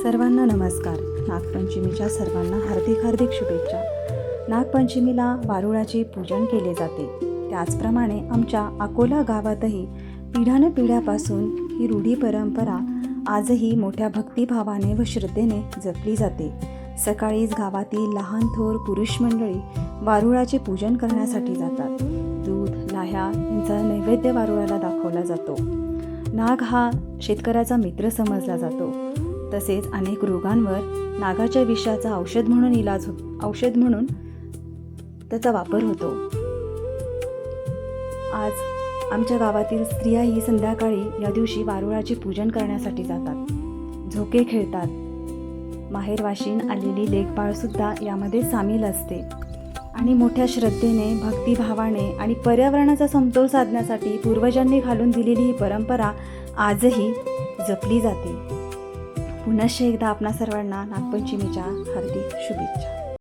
सर्वांना नमस्कार. नागपंचमीच्या सर्वांना हार्दिक हार्दिक शुभेच्छा. नागपंचमीला वारुळाचे पूजन केले जाते. त्याचप्रमाणे आमच्या अकोला गावातही पिढ्यानपिढ्यापासून ही रूढी परंपरा आजही मोठ्या भक्तिभावाने व श्रद्धेने जपली जाते. सकाळीच गावातील लहान थोर पुरुष मंडळी वारुळाचे पूजन करण्यासाठी जातात. दूध लाह्या यांचा नैवेद्य वारुळाला दाखवला जातो. नाग हा शेतकऱ्याचा मित्र समजला जातो. तसेच अनेक रोगांवर नागाच्या विषाचा औषध म्हणून त्याचा वापर होतो. आज आमच्या गावातील स्त्रियाही संध्याकाळी या दिवशी वारुळाचे पूजन करण्यासाठी जातात. झोके खेळतात. माहेरवाशीन आलेली लेकबाळसुद्धा यामध्ये सामील असते आणि मोठ्या श्रद्धेने भक्तिभावाने आणि पर्यावरणाचा समतोल साधण्यासाठी पूर्वजांनी घालून दिलेली ही परंपरा आजही जपली जाते. पुनश्च एकदा आपणा सर्वांना नागपंचमीच्या हार्दिक शुभेच्छा.